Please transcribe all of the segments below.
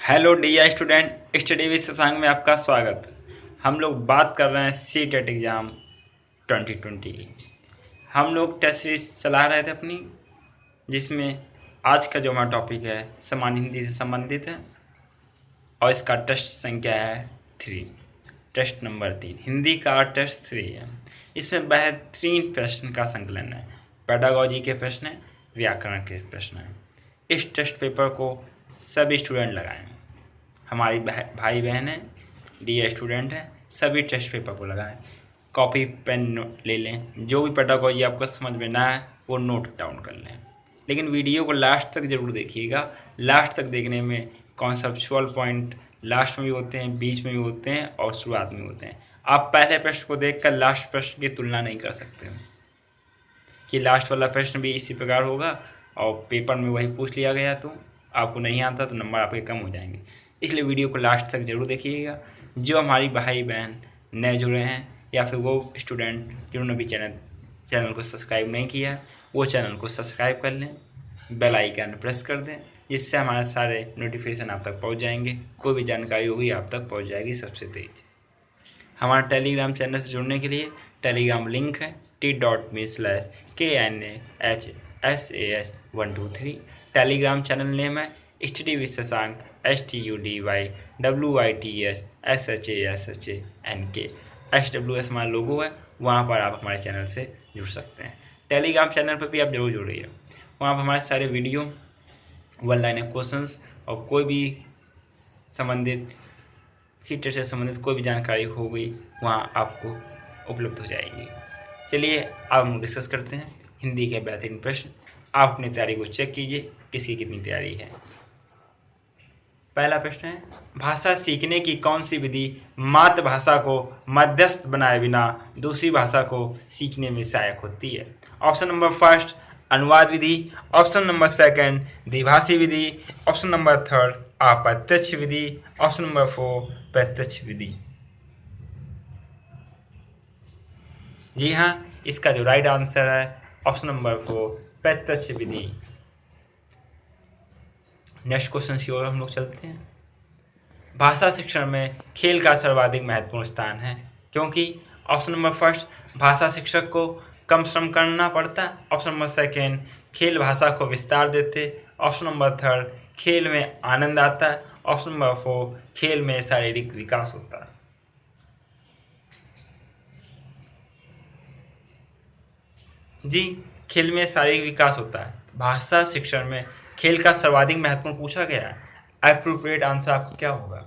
Hello dear student, study with Shashank में आपका स्वागत। हम लोग बात कर रहे हैं सी टेट एग्ज़ाम 2020। हम लोग टेस्ट सीरीज चला रहे थे अपनी, जिसमें आज का जो हमारा टॉपिक है सामान्य हिंदी से संबंधित है और इसका टेस्ट संख्या है 3। टेस्ट नंबर 3 हिंदी का टेस्ट 3 है। इसमें बेहतरीन प्रश्न का संकलन है, पेडागोजी के प्रश्न है, व्याकरण के प्रश्न है। इस टेस्ट पेपर को सभी स्टूडेंट लगाएं। हमारी भाई बहन है, डी स्टूडेंट हैं, सभी टेस्ट पेपर को लगाएं। कॉपी पेन ले लें, जो भी पेडागोजी आपको समझ में ना है वो नोट डाउन कर लें। लेकिन वीडियो को लास्ट तक ज़रूर देखिएगा। लास्ट तक देखने में कॉन्सेप्चुअल पॉइंट लास्ट में भी होते हैं, बीच में भी होते हैं और शुरुआत में होते हैं। आप पहले प्रश्न को देखकर लास्ट प्रश्न की तुलना नहीं कर सकते कि लास्ट वाला प्रश्न भी इसी प्रकार होगा और पेपर में वही पूछ लिया गया, तो आपको नहीं आता तो नंबर आपके कम हो जाएंगे। इसलिए वीडियो को लास्ट तक जरूर देखिएगा। जो हमारी भाई बहन नए जुड़े हैं या फिर वो स्टूडेंट जिन्होंने भी चैनल को सब्सक्राइब नहीं किया है, वो चैनल को सब्सक्राइब कर लें, बेल आइकन प्रेस कर दें, जिससे हमारे सारे नोटिफिकेशन आप तक पहुंच जाएंगे। कोई भी जानकारी होगी आप तक पहुंच जाएगी सबसे तेज। हमारा टेलीग्राम चैनल से जुड़ने के लिए टेलीग्राम लिंक है t.me/KNAHSAS123। टेलीग्राम चैनल नेम है study with Shashank STUDYWITTSSHASHANK। SWS हमारा लोगो है, वहाँ पर आप हमारे चैनल से जुड़ सकते हैं। टेलीग्राम चैनल पर भी आप जरूर जुड़िए, वहाँ पर हमारे सारे वीडियो, वन लाइनर क्वेश्चंस और कोई भी संबंधित सीटेट से संबंधित कोई भी जानकारी हो गई वहाँ आपको उपलब्ध हो जाएगी। चलिए अब हम डिस्कस करते हैं हिंदी के बेहतरीन प्रश्न। आप अपनी तैयारी को चेक कीजिए, किसकी कितनी तैयारी है। पहला प्रश्न है, भाषा सीखने की कौन सी विधि मातृभाषा को मध्यस्थ बनाए बिना दूसरी भाषा को सीखने में सहायक होती है? ऑप्शन नंबर फर्स्ट अनुवाद विधि, ऑप्शन नंबर सेकंड द्विभाषी विधि, ऑप्शन नंबर थर्ड अप्रत्यक्ष विधि, ऑप्शन नंबर 4 प्रत्यक्ष विधि। जी हाँ, इसका जो राइट आंसर है ऑप्शन नंबर 4 प्रत्यक्ष विधि। नेक्स्ट क्वेश्चन की ओर हम लोग चलते हैं। भाषा शिक्षण में खेल का सर्वाधिक महत्वपूर्ण स्थान है, क्योंकि ऑप्शन नंबर फर्स्ट भाषा शिक्षक को कम श्रम करना पड़ता, ऑप्शन नंबर सेकेंड खेल भाषा को विस्तार देते, ऑप्शन नंबर थर्ड खेल में आनंद आता है, ऑप्शन नंबर 4 खेल में शारीरिक विकास होता है। जी, खेल में शारीरिक विकास होता है। भाषा शिक्षण में खेल का सर्वाधिक महत्वपूर्ण पूछा गया है। एप्रोप्रिएट आंसर आपको क्या होगा?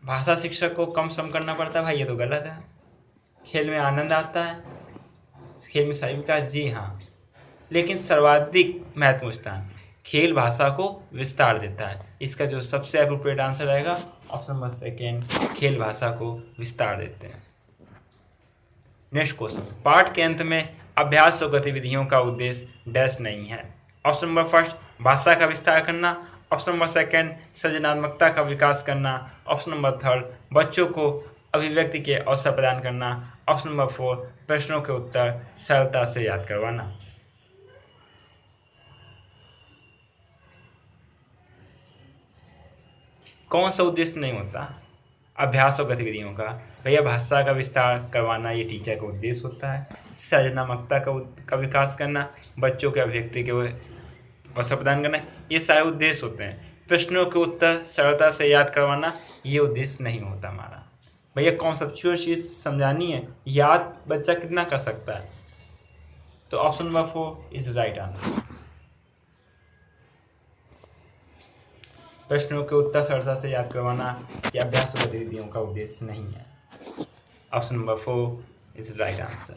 भाषा शिक्षक को कम श्रम करना पड़ता है, भाई ये तो गलत है। खेल में आनंद आता है, खेल में शारीरिक विकास, जी हाँ, लेकिन सर्वाधिक महत्वपूर्ण स्थान खेल भाषा को विस्तार देता है। इसका जो सबसे एप्रोप्रिएट आंसर रहेगा ऑप्शन नंबर सेकेंड, खेल भाषा को विस्तार देते हैं। नेक्स्ट क्वेश्चन, पाठ के अंत में अभ्यास और गतिविधियों का उद्देश्य डैश नहीं है। ऑप्शन नंबर फर्स्ट भाषा का विस्तार करना, ऑप्शन नंबर सेकेंड सृजनात्मकता का विकास करना, ऑप्शन नंबर थर्ड बच्चों को अभिव्यक्ति के अवसर प्रदान करना, ऑप्शन नंबर 4 प्रश्नों के उत्तर सरलता से याद करवाना। कौन सा उद्देश्य नहीं होता अभ्यास और गतिविधियों का? भैया भाषा का विस्तार करवाना ये टीचर का उद्देश्य होता है, सृजनात्मकता का विकास करना, बच्चों के अभिव्यक्ति के अवसर प्रदान करना, ये सारे उद्देश्य होते हैं। प्रश्नों के उत्तर सरलता से याद करवाना ये उद्देश्य नहीं होता हमारा। भैया कॉन्सेप्चुअल चीज समझानी है, याद बच्चा कितना कर सकता है? तो option number 4 is right answer. प्रश्नों के उत्तर सरलता से याद करवाना या अभ्यास और गतिविधियों का उद्देश्य नहीं है। Option number 4 is right answer.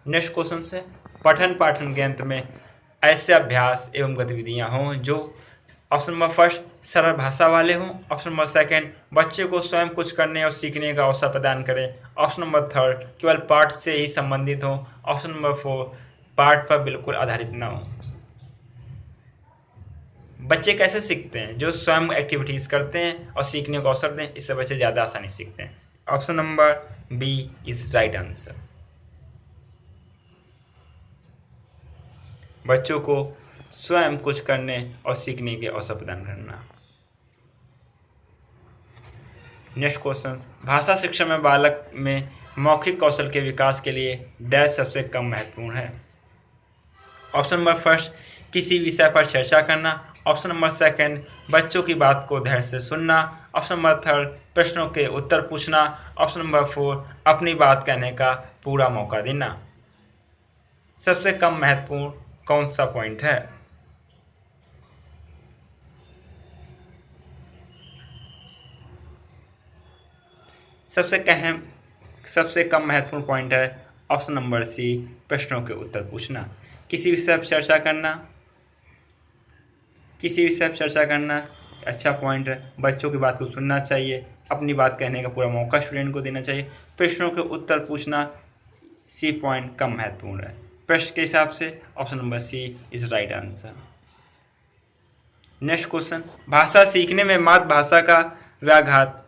Next question से, पठन पाठन के अंत में ऐसे अभ्यास एवं गतिविधियां हों जो ऑप्शन नंबर फर्स्ट सरल भाषा वाले हों, ऑप्शन नंबर सेकेंड बच्चे को स्वयं कुछ करने और सीखने का अवसर प्रदान करें, ऑप्शन नंबर थर्ड केवल पाठ से ही संबंधित हों, ऑप्शन नंबर 4 पाठ पर बिल्कुल आधारित न हो। बच्चे कैसे सीखते हैं? जो स्वयं एक्टिविटीज़ करते हैं और सीखने को अवसर दें, इससे बच्चे ज़्यादा आसानी सीखते हैं। Option number B is right answer. बच्चों को स्वयं कुछ करने और सीखने के अवसर प्रदान करना। नेक्स्ट क्वेश्चन, भाषा शिक्षा में बालक में मौखिक कौशल के विकास के लिए डैश सबसे कम महत्वपूर्ण है। ऑप्शन नंबर फर्स्ट, किसी विषय पर चर्चा करना। ऑप्शन नंबर सेकंड, बच्चों की बात को धैर्य से सुनना। ऑप्शन नंबर थर्ड, प्रश्नों के उत्तर पूछना। ऑप्शन नंबर फोर, अपनी बात कहने का पूरा मौका देना। सबसे कम महत्वपूर्ण कौन सा पॉइंट है? सबसे कम महत्वपूर्ण पॉइंट है ऑप्शन नंबर सी, प्रश्नों के उत्तर पूछना। किसी विषय पर चर्चा करना अच्छा पॉइंट है। बच्चों की बात को सुनना चाहिए, अपनी बात कहने का पूरा मौका स्टूडेंट को देना चाहिए। प्रश्नों के उत्तर पूछना, सी पॉइंट कम महत्वपूर्ण है। प्रश्न के हिसाब से option number C is right answer. Next question, भाषा सीखने में मातृभाषा का व्याघात।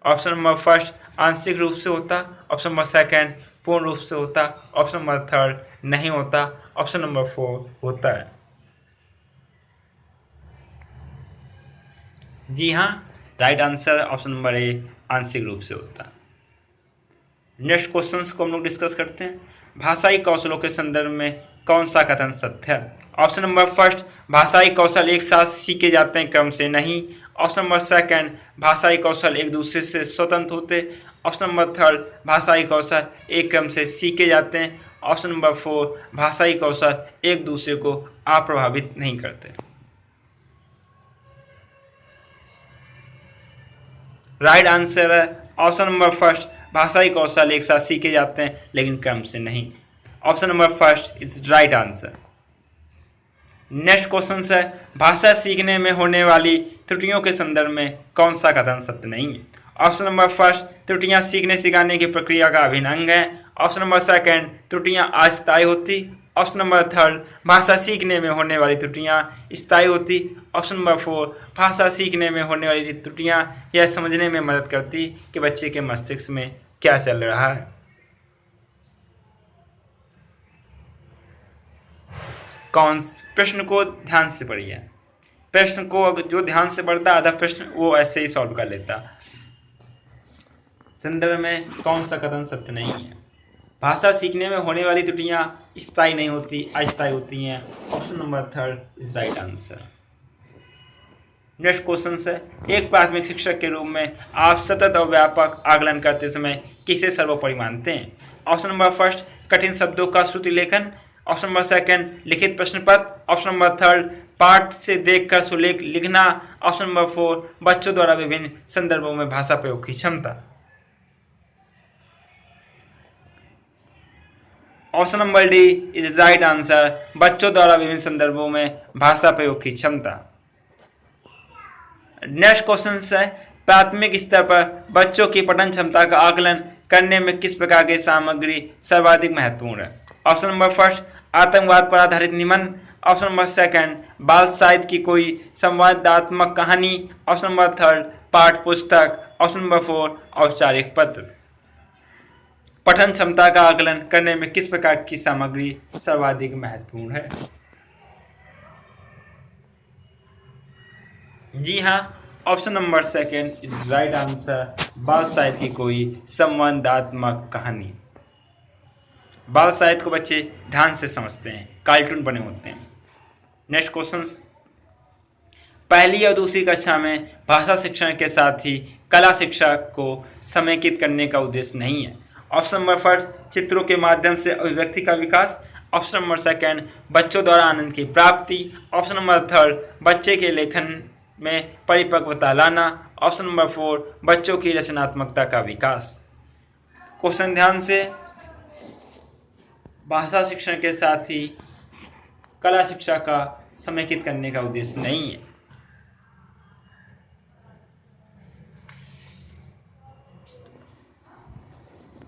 ऑप्शन नंबर फर्स्ट, आंशिक रूप से होता। ऑप्शन नंबर सेकंड, पूर्ण रूप से होता। ऑप्शन नंबर थर्ड, नहीं होता। ऑप्शन नंबर फोर, होता है। जी हाँ, right answer option number A, आंशिक रूप से होता। नेक्स्ट क्वेश्चंस को हम लोग डिस्कस करते हैं। भाषाई कौशलों के संदर्भ में कौन सा कथन सत्य है? ऑप्शन नंबर फर्स्ट, भाषाई कौशल एक साथ सीखे जाते हैं, क्रम से नहीं। ऑप्शन नंबर सेकंड, भाषाई कौशल एक दूसरे से स्वतंत्र होते। ऑप्शन नंबर थर्ड, भाषाई कौशल एक क्रम से सीखे जाते हैं। ऑप्शन नंबर फोर, भाषाई कौशल एक दूसरे को अप्रभावित नहीं करते। राइट आंसर है ऑप्शन नंबर फर्स्ट, भाषाई कौशल एक साथ सीखे जाते हैं लेकिन क्रम से नहीं। Option number first is right answer. Next question है, भाषा सीखने में होने वाली त्रुटियों के संदर्भ में कौन सा कथन सत्य नहीं है? ऑप्शन नंबर फर्स्ट, त्रुटियां सीखने सिखाने की प्रक्रिया का अभिन्न अंग है। ऑप्शन नंबर सेकंड, त्रुटियां अस्थायी होती। ऑप्शन नंबर थर्ड, भाषा सीखने में होने वाली त्रुटियां स्थायी होती। ऑप्शन नंबर फोर, भाषा सीखने में होने वाली त्रुटियां यह समझने में मदद करती कि बच्चे के मस्तिष्क में क्या चल रहा है। प्रश्न को ध्यान से पढ़िए। प्रश्न को जो ध्यान से पढ़ता आधा प्रश्न वो ऐसे ही सॉल्व कर लेता। संदर्भ में कौन सा कथन सत्य नहीं है? भाषा सीखने में होने वाली त्रुटियां स्थायी नहीं होती, अस्थायी होती हैं। Option number third is right answer. Next question है, एक प्राथमिक शिक्षक के रूप में आप सतत और व्यापक आकलन करते समय किसे सर्वोपरि मानते हैं? ऑप्शन नंबर फर्स्ट, कठिन शब्दों का श्रुति लेखन। ऑप्शन नंबर सेकंड, लिखित प्रश्न पत्र। ऑप्शन नंबर थर्ड, पाठ से देखकर सुलेख लिखना। ऑप्शन नंबर फोर, बच्चों द्वारा विभिन्न संदर्भों में भाषा प्रयोग की क्षमता। Option number D is right answer, बच्चों द्वारा विभिन्न संदर्भों में भाषा प्रयोग की क्षमता। नेक्स्ट क्वेश्चन है, प्राथमिक स्तर पर बच्चों की पठन क्षमता का आकलन करने में किस प्रकार की सामग्री सर्वाधिक महत्वपूर्ण है? ऑप्शन नंबर फर्स्ट, आतंकवाद पर आधारित निबंध। ऑप्शन नंबर सेकंड, बाल साहित्य की कोई संवादात्मक कहानी। ऑप्शन नंबर थर्ड, पाठ पुस्तक। ऑप्शन नंबर फोर, औपचारिक पत्र। पठन क्षमता का आकलन करने में किस प्रकार की सामग्री सर्वाधिक महत्वपूर्ण है? जी हाँ, option number second is right answer, बाल साहित्य की कोई संवादात्मक कहानी। बाल साहित्य को बच्चे ध्यान से समझते हैं, कार्टून बने होते हैं। नेक्स्ट क्वेश्चन, पहली और दूसरी कक्षा में भाषा शिक्षण के साथ ही कला शिक्षा को समेकित करने का उद्देश्य नहीं है। ऑप्शन नंबर फर्स्ट, चित्रों के माध्यम से अभिव्यक्ति का विकास। ऑप्शन नंबर सेकंड, बच्चों द्वारा आनंद की प्राप्ति। ऑप्शन नंबर थर्ड, बच्चे के लेखन में परिपक्वता लाना। ऑप्शन नंबर फोर, बच्चों की रचनात्मकता का विकास। क्वेश्चन ध्यान से, भाषा शिक्षण के साथ ही कला शिक्षा का समेकित करने का उद्देश्य नहीं है।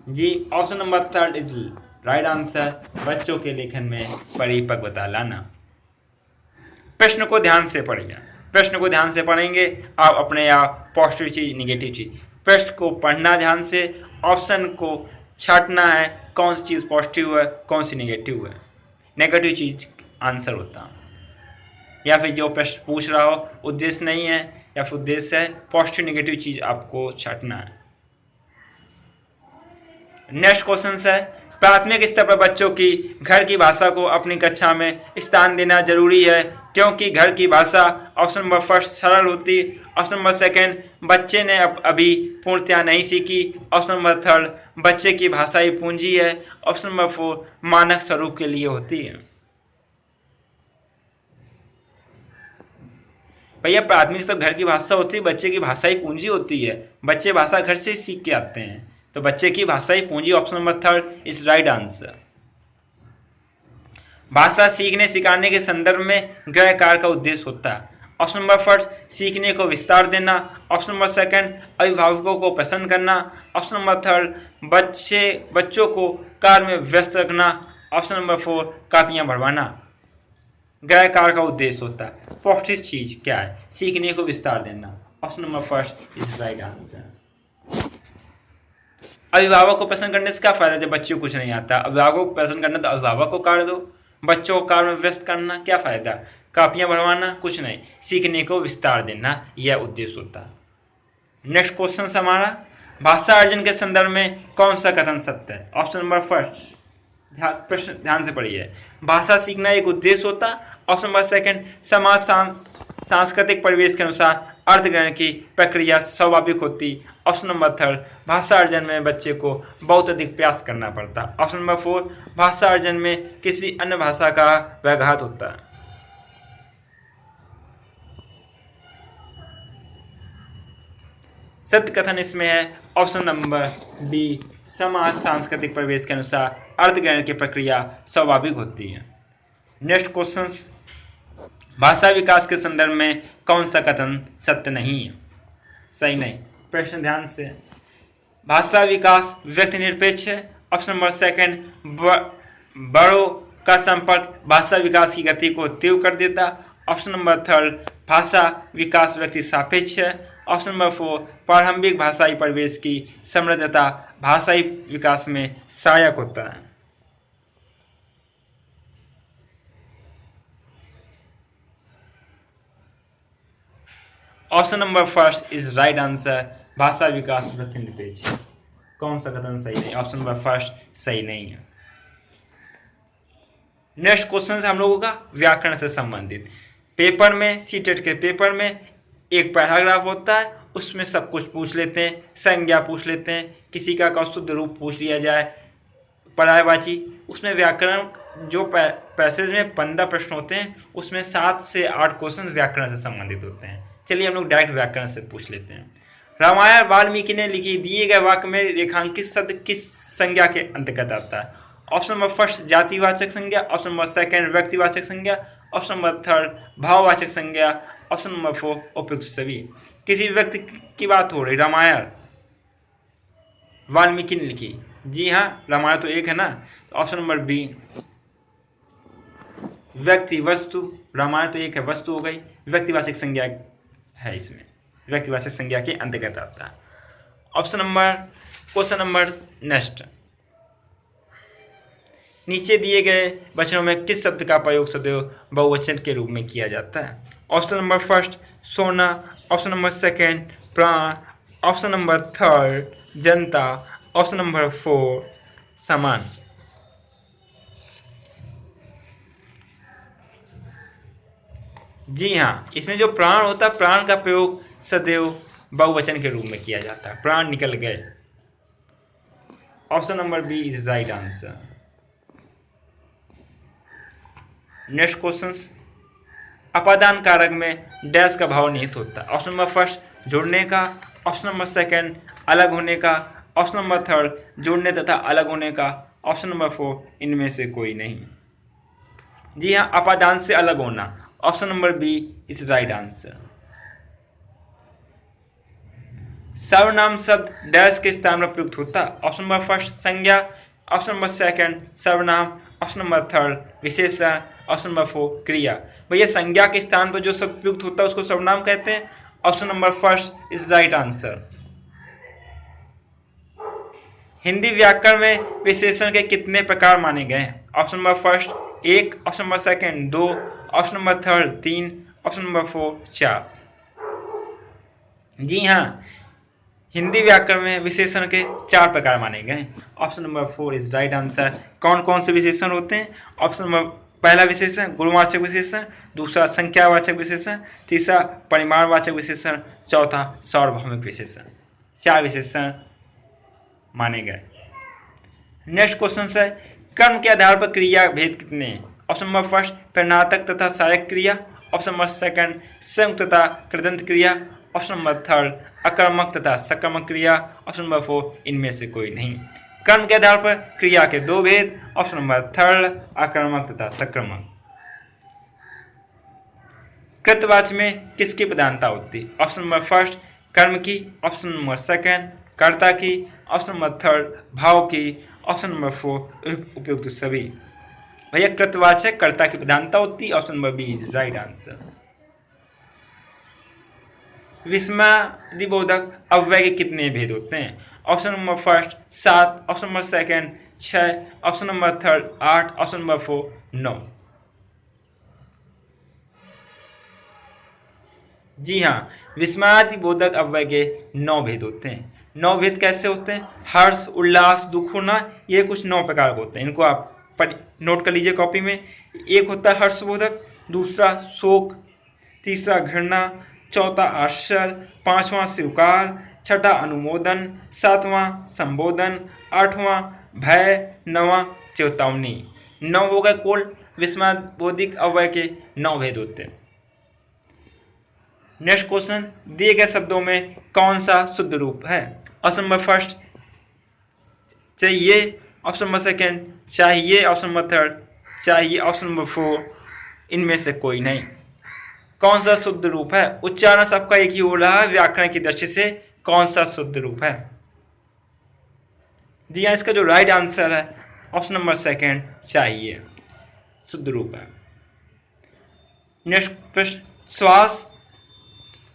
जी, option number third is right answer, बच्चों के लेखन में परिपक्वता लाना। प्रश्न को ध्यान से पढ़िए। प्रश्न को ध्यान से पढ़ेंगे आप अपने आप पॉजिटिव चीज निगेटिव चीज। प्रश्न को पढ़ना ध्यान से, ऑप्शन को छांटना है कौन सी चीज़ पॉजिटिव है कौन सी नेगेटिव है। नेगेटिव चीज आंसर होता है। या फिर जो प्रश्न पूछ रहा हो उद्देश्य नहीं है या फिर उद्देश्य है, पॉजिटिव नेगेटिव चीज आपको छांटना है। नेक्स्ट क्वेश्चन है, प्राथमिक स्तर पर बच्चों की घर की भाषा को अपनी कक्षा में स्थान देना जरूरी है क्योंकि घर की भाषा ऑप्शन नंबर फर्स्ट सरल होती, ऑप्शन नंबर सेकंड बच्चे ने अभी पूर्णतया नहीं सीखी, ऑप्शन नंबर थर्ड बच्चे की भाषा ही पूंजी है, ऑप्शन नंबर फोर मानक स्वरूप के लिए होती है। भैया प्राथमिक स्तर घर की भाषा होती है, बच्चे की भाषा ही पूंजी होती है, बच्चे भाषा घर से सीख के आते हैं, तो बच्चे की भाषा ही पूंजी, option number third is right answer. भाषा सीखने सिखाने के संदर्भ में गृह कार्य का उद्देश्य होता है, ऑप्शन नंबर फर्स्ट सीखने को विस्तार देना, ऑप्शन नंबर सेकंड अभिभावकों को प्रसन्न करना, ऑप्शन नंबर थर्ड बच्चों को कार्य में व्यस्त रखना, ऑप्शन नंबर फोर कापियां भरवाना। गृह कार्य का उद्देश्य होता है, पौष्टिक चीज क्या है, सीखने को विस्तार देना, option number first is right answer. अभिभावक को प्रसन्न करने से क्या फायदा जब बच्चों को कुछ नहीं आता, अभिभावकों को प्रसन्न करना तो अभिभावक को कार्य दो, बच्चों को कार्य में व्यस्त करना क्या फायदा, कापियां भरवाना कुछ नहीं, सीखने को विस्तार देना यह उद्देश्य होता है। नेक्स्ट क्वेश्चन हमारा, भाषा अर्जन के संदर्भ में कौन सा कथन सत्य है, ऑप्शन नंबर फर्स्ट, प्रश्न ध्यान से पढ़िए, भाषा सीखना एक उद्देश्य होता, ऑप्शन नंबर सेकंड समाज सांस्कृतिक परिवेश के अनुसार अर्थ ग्रहण की प्रक्रिया स्वाभाविक होती, ऑप्शन नंबर थर्ड भाषा अर्जन में बच्चे को बहुत अधिक प्रयास करना पड़ता, ऑप्शन नंबर फोर भाषा अर्जन में किसी अन्य भाषा का व्याघात होता है। सत्य कथन इसमें है ऑप्शन नंबर बी, समाज सांस्कृतिक परिवेश के अनुसार अर्थ ग्रहण की प्रक्रिया स्वाभाविक होती है। नेक्स्ट क्वेश्चन, भाषा विकास के संदर्भ में कौन सा कथन सत्य नहीं है, सही नहीं, प्रश्न ध्यान से, भाषा विकास व्यक्ति निरपेक्ष है, ऑप्शन नंबर सेकंड बड़ों का संपर्क भाषा विकास की गति को तीव्र कर देता, ऑप्शन नंबर थर्ड भाषा विकास व्यक्ति सापेक्ष है, ऑप्शन नंबर फोर प्रारंभिक भाषाई परिवेश की समृद्धता भाषाई विकास में सहायक होता है। Option number first is right answer, भाषा विकास व्यक्ति निरपेक्ष। कौन सा कथन सही नहीं, ऑप्शन नंबर फर्स्ट सही नहीं है। नेक्स्ट क्वेश्चन है हम लोगों का व्याकरण से संबंधित। पेपर में सीटेट के पेपर में एक पैराग्राफ होता है, उसमें सब कुछ पूछ लेते हैं, संज्ञा पूछ लेते हैं, किसी का शुद्ध रूप पूछ लिया जाए, पर्यायवाची, उसमें व्याकरण जो पैसेज में 15 प्रश्न होते हैं उसमें 7 से 8 क्वेश्चन व्याकरण से संबंधित होते हैं। चलिए हम लोग डायरेक्ट व्याकरण से पूछ लेते हैं। रामायण वाल्मीकि ने लिखी दिए गए वाक्य में रेखांकित शब्द किस संज्ञा के अंतर्गत आता है, ऑप्शन नंबर फर्स्ट जातिवाचक संज्ञा, ऑप्शन नंबर सेकंड व्यक्तिवाचक संज्ञा, ऑप्शन नंबर थर्ड भाववाचक संज्ञा, ऑप्शन नंबर फोर उपयुक्त सभी। किसी व्यक्ति की बात हो रही, रामायण वाल्मीकि ने लिखी, जी हाँ रामायण तो एक है ना, तो ऑप्शन नंबर बी व्यक्ति वस्तु, रामायण तो एक है, वस्तु हो गई, व्यक्तिवाचक संज्ञा है, इसमें व्यक्तिवाचक संज्ञा के अंतर्गत आता है। Option number question number next, नीचे दिए गए वचनों में किस शब्द का प्रयोग सदैव बहुवचन के रूप में किया जाता है, ऑप्शन नंबर फर्स्ट सोना, ऑप्शन नंबर सेकंड प्राण, ऑप्शन नंबर थर्ड जनता, ऑप्शन नंबर फोर समान। जी हाँ, इसमें जो प्राण होता है प्राण का प्रयोग सदैव बहुवचन के रूप में किया जाता है, प्राण निकल गए, option number B is right answer. Next questions, अपादान कारक में डैश का भाव निहित होता है, ऑप्शन नंबर फर्स्ट जोड़ने का, ऑप्शन नंबर सेकंड अलग होने का, ऑप्शन नंबर थर्ड जोड़ने तथा अलग होने का, ऑप्शन नंबर फोर इनमें से कोई नहीं। जी हाँ, अपादान से अलग होना, option number B is right answer. सर्वनाम शब्द डैश के स्थान पर प्रयुक्त होता है, ऑप्शन नंबर फर्स्ट संज्ञा, ऑप्शन नंबर सेकंड सर्वनाम, ऑप्शन नंबर थर्ड विशेषण, ऑप्शन नंबर फोर क्रिया। भैया संज्ञा के स्थान पर जो शब्द प्रयुक्त होता है उसको सर्वनाम कहते हैं, option number first is right answer. Hindi व्याकरण में विशेषण के कितने प्रकार माने गए हैं, option number first 1, option number second 2, option number third 3, option number 4 4। जी हाँ, हिंदी व्याकरण में विशेषण के 4 प्रकार माने गए। Option number 4 is right answer. कौन कौन से विशेषण होते हैं? ऑप्शन नंबर पहला विशेषण गुणवाचक विशेषण, दूसरा संख्यावाचक विशेषण, तीसरा परिमाणवाचक विशेषण, चौथा सार्वभौमिक विशेषण। 4 विशेषण माने गए। नेक्स्ट क्वेश्चन है, कर्म के आधार पर क्रिया भेद कितने हैं? ऑप्शन नंबर फर्स्ट प्रणनातक तथा सहायक क्रिया, ऑप्शन नंबर सेकंड संयुक्त तथा कृदंत क्रिया, ऑप्शन नंबर थर्ड अकर्मक तथा सकर्मक क्रिया, ऑप्शन नंबर 4 इनमें से कोई नहीं। कर्म के आधार पर क्रिया के 2 भेद, ऑप्शन नंबर थर्ड अकर्मक तथा सकर्मक। कृतवाच्य में किसकी प्रधानता होती? ऑप्शन नंबर फर्स्ट कर्म की, ऑप्शन नंबर सेकंड कर्ता की, ऑप्शन नंबर थर्ड भाव की, ऑप्शन नंबर 4 उपयुक्त सभी। भैया कृतवाच्य कर्ता की प्रधानता होती है, option number B is right answer. विस्मयादिबोधक अव्यय के कितने भेद होते हैं? Option number first 7, option number second 6, option number third 8, option number 4 9। जी हाँ, विस्मयादिबोधक अव्यय के 9 भेद होते हैं। 9 भेद कैसे होते हैं? हर्ष, उल्लास, दुख होना, ये कुछ 9 प्रकार के होते हैं। इनको आप नोट कर लीजिए कॉपी में। एक होता है हर्षबोधक, दूसरा शोक, तीसरा घृणा, चौथा आश्चर्य, पांचवां स्वीकार, छठा अनुमोदन, सातवां संबोधन, आठवां भय, नवां चेतावनी। 9 हो गए कुल विस्मयादिबोधक अव्यय के 9 भेद होते हैं। नेक्स्ट क्वेश्चन, दिए गए शब्दों में कौन सा शुद्ध रूप है? ऑप्शन नंबर फर्स्ट चाहिए, ऑप्शन नंबर सेकंड चाहिए, ऑप्शन नंबर थर्ड चाहिए, ऑप्शन नंबर 4 इनमें से कोई नहीं। कौन सा शुद्ध रूप है? उच्चारण सबका एक ही हो रहा है, व्याकरण की दृष्टि से कौन सा शुद्ध रूप है? जी हाँ, इसका जो राइट आंसर है ऑप्शन नंबर सेकंड चाहिए शुद्ध रूप है। नेक्स्ट प्रश्न, श्वास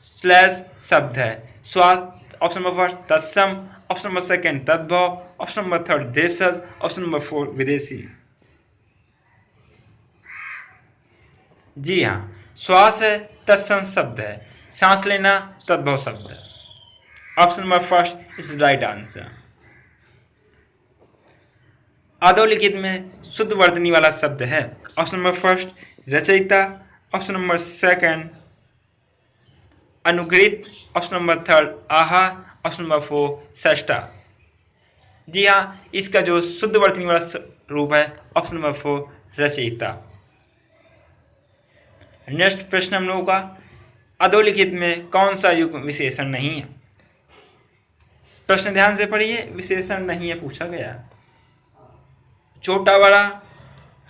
स्लैश शब्द है। श्वास ऑप्शन नंबर फर्स्ट तत्सम, ऑप्शन नंबर सेकंड तद्भव, ऑप्शन नंबर थर्ड देशज, ऑप्शन नंबर 4 विदेशी। जी हाँ, श्वास है तत्सम शब्द है, सांस लेना तद्भव शब्द है। Option number first is right answer. अधोलिखित में शुद्ध वर्तनी वाला शब्द है। ऑप्शन नंबर फर्स्ट रचयिता, ऑप्शन नंबर सेकंड अनुग्रहित, ऑप्शन नंबर थर्ड आहा, ऑप्शन नंबर 4 सष्टा। जी हाँ, इसका जो शुद्ध वर्तनी वाला रूप है ऑप्शन नंबर 4 रचयिता। नेक्स्ट प्रश्न हम लोगों का, अधोलिखित में कौन सा युग्म विशेषण नहीं है? प्रश्न ध्यान से पढ़िए, विशेषण नहीं है पूछा गया। छोटा बड़ा,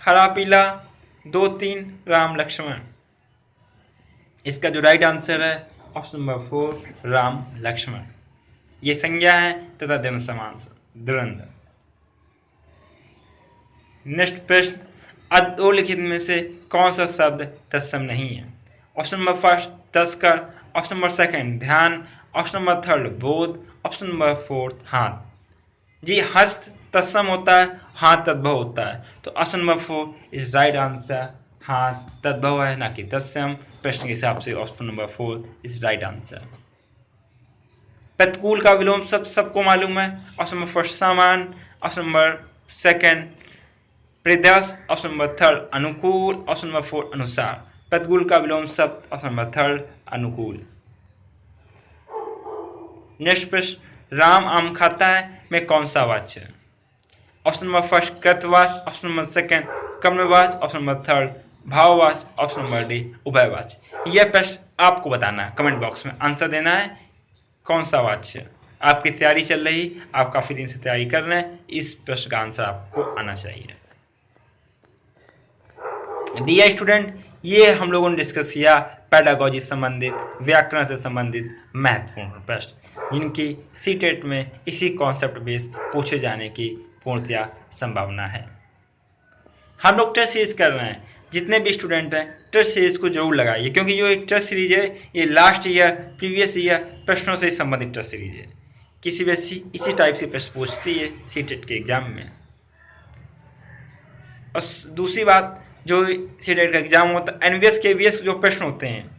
हरा पीला, 2 3 राम लक्ष्मण। इसका जो राइट आंसर है ऑप्शन नंबर 4 राम लक्ष्मण। ये संज्ञा है तथा जन समास दुरंध। नेक्स्ट प्रश्न, अधोलिखित में से कौन सा शब्द तत्सम नहीं है? ऑप्शन नंबर फर्स्ट तस्कर, ऑप्शन नंबर सेकंड ध्यान, ऑप्शन नंबर थर्ड बोध, ऑप्शन नंबर 4 हाथ। जी हस्त तत्सम होता है, हाथ तद्भव होता है, तो option number 4 is right answer. हाथ तद्भव है ना कि तत्सम। प्रश्न के हिसाब से option number 4 is right answer. प्रतिकूल का विलोम शब्द सबको मालूम है। ऑप्शन नंबर फर्स्ट समान, ऑप्शन नंबर सेकंड प्रदस, ऑप्शन नंबर थर्ड अनुकूल, ऑप्शन नंबर 4 अनुसार। प्रतिकूल का विलोम शब्द ऑप्शन नंबर थर्ड अनुकूल। नेक्स्ट प्रश्न, राम आम खाता है में कौन सा वाच्य है? ऑप्शन नंबर फर्स्ट कृतवाच्य, ऑप्शन नंबर सेकंड कर्मवाच्य, ऑप्शन नंबर थर्ड भाववाच्य, ऑप्शन नंबर डी उभयवाच्य। यह प्रश्न आपको बताना है, कमेंट बॉक्स में आंसर देना है कौन सा वाच्य। आपकी तैयारी चल रही, आप काफ़ी दिन से तैयारी कर रहे हैं, इस प्रश्न का आंसर आपको आना चाहिए। डियर स्टूडेंट, ये हम लोगों ने डिस्कस किया पेडागोजी संबंधित, व्याकरण से संबंधित महत्वपूर्ण प्रश्न, जिनकी सीटेट में इसी कॉन्सेप्ट बेस पूछे जाने की पूर्णतया संभावना है। हम लोग टेस्ट सीरीज कर रहे हैं, जितने भी स्टूडेंट हैं टेस्ट सीरीज को जरूर लगाइए, क्योंकि जो एक टेस्ट सीरीज है ये लास्ट ईयर प्रीवियस ईयर प्रश्नों से संबंधित टेस्ट सीरीज है। किसी भी इसी टाइप से प्रश्न पूछती है सीटेट के एग्जाम में। और दूसरी बात, जो सीटेट का एग्ज़ाम होता है, एनवीएस के वीएस जो प्रश्न होते हैं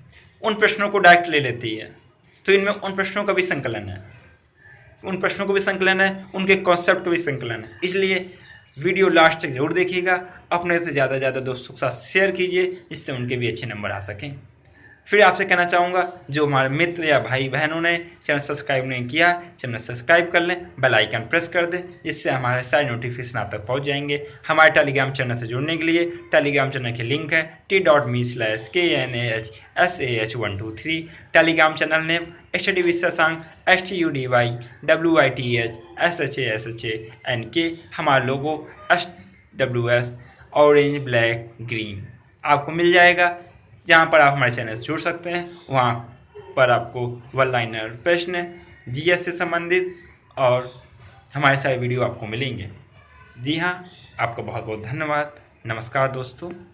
उन प्रश्नों को डायरेक्ट ले लेती है। तो इनमें उन प्रश्नों का भी संकलन है, उनके कॉन्सेप्ट का भी संकलन है। इसलिए वीडियो लास्ट तक जरूर देखिएगा, अपने से ज़्यादा दोस्तों के साथ शेयर कीजिए जिससे उनके भी अच्छे नंबर आ सकें। फिर आपसे कहना चाहूँगा, जो हमारे मित्र या भाई बहनों ने चैनल सब्सक्राइब नहीं किया, चैनल सब्सक्राइब कर लें, बेल आइकन प्रेस कर दें, जिससे हमारे सारे नोटिफिकेशन आप तक पहुँच जाएंगे। हमारे टेलीग्राम चैनल से जुड़ने के लिए टेलीग्राम चैनल की लिंक है t.me/KNAHSAH123। Telegram channel name study with Shashank STUDYWITHSHASHANK। हमारा लोगो SWS ऑरेंज ब्लैक ग्रीन आपको मिल जाएगा। जहाँ पर आप हमारे चैनल से जुड़ सकते हैं, वहाँ पर आपको वन लाइनर प्रश्न, जीएस से संबंधित और हमारे सारे वीडियो आपको मिलेंगे। जी हाँ, आपका बहुत बहुत धन्यवाद। नमस्कार दोस्तों।